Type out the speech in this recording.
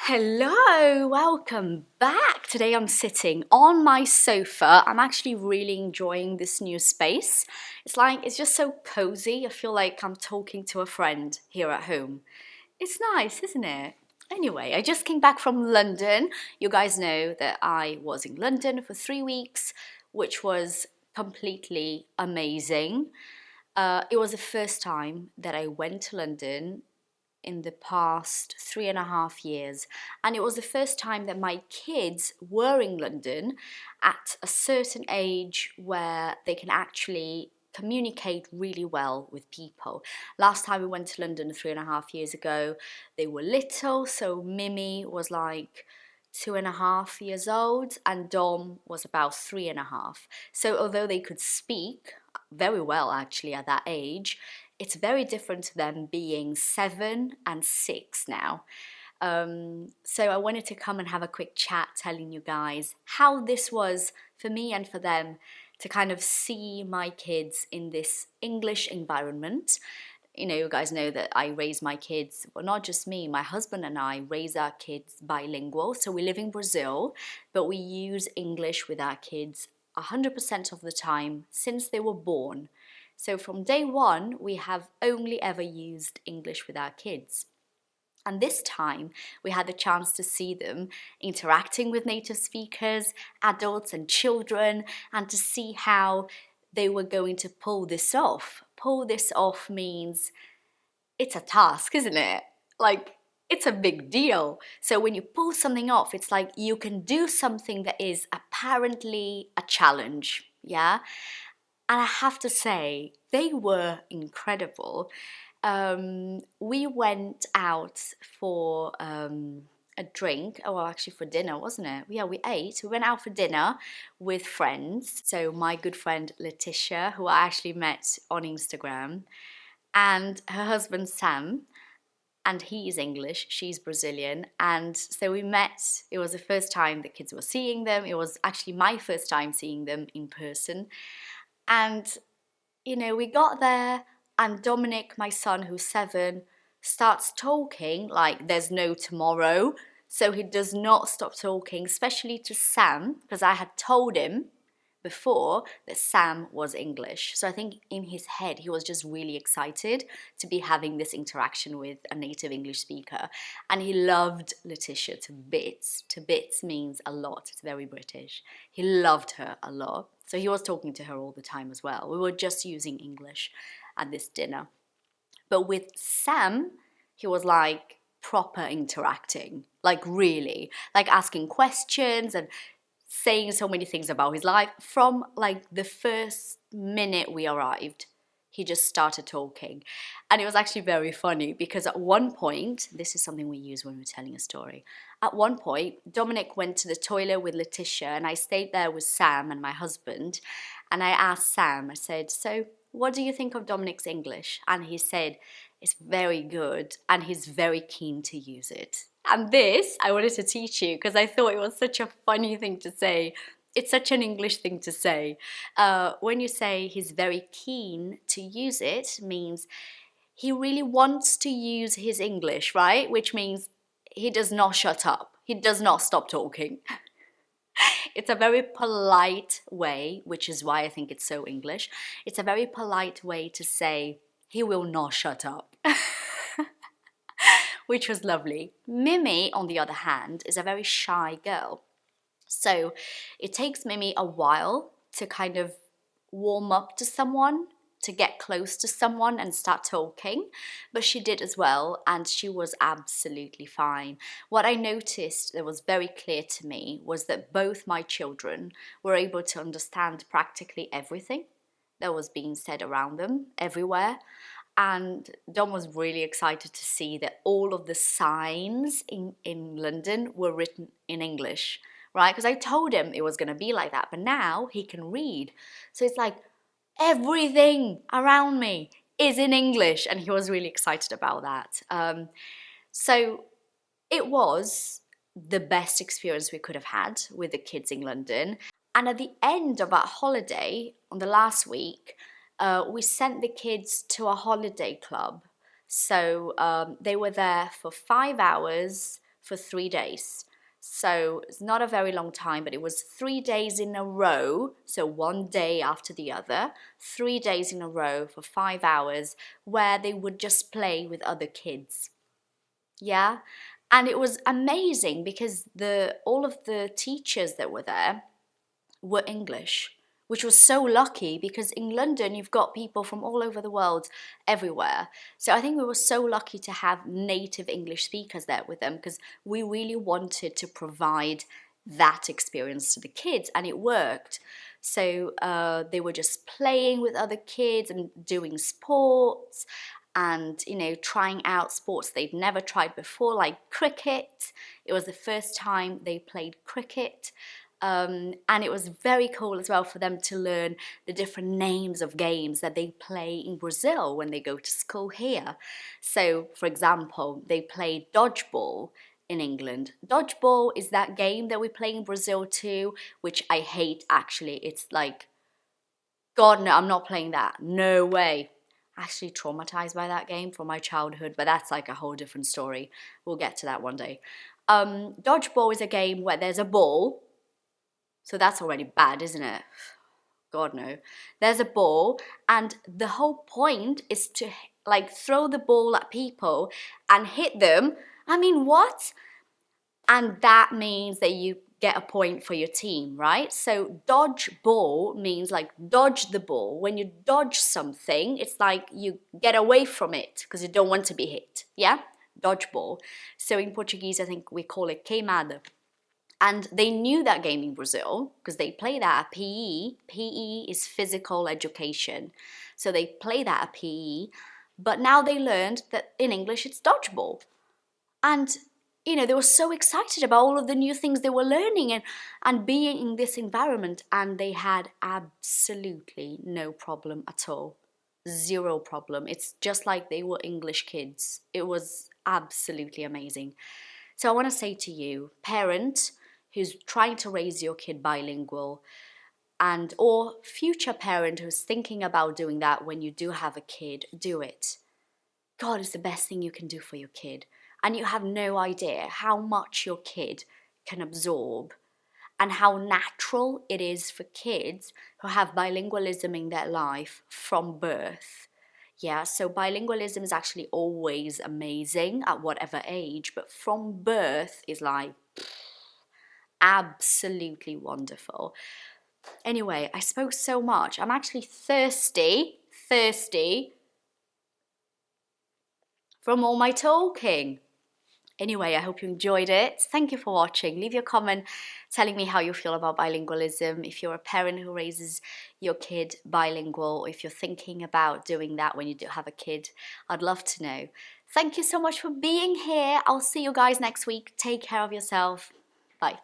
Hello, welcome back. Today I'm sitting on my sofa. I'm actually really enjoying this new space. It's just so cozy. I feel like I'm talking to a friend here at home. It's nice, isn't it? Anyway, I just came back from London. You guys know that I was in London for 3 weeks, which was completely amazing. It was the first time that I went to London in the past 3.5 years, and it was the first time that my kids were in London at a certain age where they can actually communicate really well with people. Last time we went to London 3.5 years ago, they were little, so Mimi was like 2.5 years old and Dom was about 3.5. So although they could speak very well actually at that age, it's very different to them being 7 and 6 now. So I wanted to come and have a quick chat telling you guys how this was for me and for them to kind of see my kids in this English environment. You guys know that I raise my kids, well, not just me, my husband and I raise our kids bilingual. So we live in Brazil, but we use English with our kids 100% of the time since they were born. So from day one, we have only ever used English with our kids. And this time, we had the chance to see them interacting with native speakers, adults and children, and to see how they were going to pull this off. Pull this off means it's a task, isn't it? It's a big deal. So when you pull something off, it's like you can do something that is apparently a challenge, yeah? And I have to say, they were incredible. We went out for a drink, well, actually for dinner, wasn't it? Yeah, we ate. We went out for dinner with friends. So my good friend Letitia, who I actually met on Instagram, and her husband Sam, and he is English, she's Brazilian. And so we met, it was the first time the kids were seeing them. It was actually my first time seeing them in person. And, we got there and Dominic, my son, who's 7, starts talking like there's no tomorrow. So he does not stop talking, especially to Sam, because I had told him before that Sam was English. So I think in his head, he was just really excited to be having this interaction with a native English speaker. And he loved Letitia to bits. To bits means a lot. It's very British. He loved her a lot. So he was talking to her all the time as well. We were just using English at this dinner. But with Sam, he was like proper interacting, like really, like asking questions and saying so many things about his life. From like the first minute we arrived, he just started talking. And it was actually very funny because at one point, this is something we use when we're telling a story. At one point, Dominic went to the toilet with Letitia and I stayed there with Sam and my husband. And I asked Sam, I said, so what do you think of Dominic's English? And he said, it's very good and he's very keen to use it. And this I wanted to teach you because I thought it was such a funny thing to say. It's such an English thing to say. When you say he's very keen to use it, means he really wants to use his English, right? Which means he does not shut up. He does not stop talking. It's a very polite way, which is why I think it's so English. It's a very polite way to say he will not shut up. Which was lovely. Mimi, on the other hand, is a very shy girl. So it takes Mimi a while to kind of warm up to someone, to get close to someone and start talking. But she did as well, and she was absolutely fine. What I noticed that was very clear to me was that both my children were able to understand practically everything that was being said around them, everywhere. And Dom was really excited to see that all of the signs in London were written in English, right? Because I told him it was going to be like that, but now he can read. So it's like everything around me is in English, and he was really excited about that. So it was the best experience we could have had with the kids in London. And at the end of our holiday, on the last week, we sent the kids to a holiday club. So they were there for 5 hours for 3 days. So it's not a very long time, but it was 3 days in a row, so one day after the other, 3 days in a row for 5 hours, where they would just play with other kids. Yeah, and it was amazing because all of the teachers that were there were English, which was so lucky because in London you've got people from all over the world, everywhere. So I think we were so lucky to have native English speakers there with them, because we really wanted to provide that experience to the kids, and it worked. So they were just playing with other kids and doing sports, and trying out sports they'd never tried before, like cricket. It was the first time they played cricket. And it was very cool as well for them to learn the different names of games that they play in Brazil when they go to school here. So, for example, they play dodgeball in England. Dodgeball is that game that we play in Brazil too, which I hate actually. It's like, God, no, I'm not playing that. No way. Actually traumatized by that game from my childhood, but that's like a whole different story. We'll get to that one day. Dodgeball is a game where there's a ball. So that's already bad, isn't it? God, no. There's a ball, and the whole point is to like throw the ball at people and hit them. I mean, what? And that means that you get a point for your team, right? So dodge ball means like dodge the ball. When you dodge something, it's like you get away from it because you don't want to be hit, yeah? Dodgeball. So in Portuguese, I think we call it queimada. And they knew that game in Brazil because they play that at PE. PE is physical education. So they play that at PE. But now they learned that in English it's dodgeball. And, they were so excited about all of the new things they were learning and being in this environment. And they had absolutely no problem at all. Zero problem. It's just like they were English kids. It was absolutely amazing. So I want to say to you, parent who's trying to raise your kid bilingual, and or future parent who's thinking about doing that when you do have a kid, do it. God, it's the best thing you can do for your kid. And you have no idea how much your kid can absorb and how natural it is for kids who have bilingualism in their life from birth. Yeah, so bilingualism is actually always amazing at whatever age, but from birth is like absolutely wonderful. Anyway, I spoke so much. I'm actually thirsty from all my talking. Anyway, I hope you enjoyed it. Thank you for watching. Leave your comment telling me how you feel about bilingualism. If you're a parent who raises your kid bilingual, or if you're thinking about doing that when you do have a kid, I'd love to know. Thank you so much for being here. I'll see you guys next week. Take care of yourself. Bye.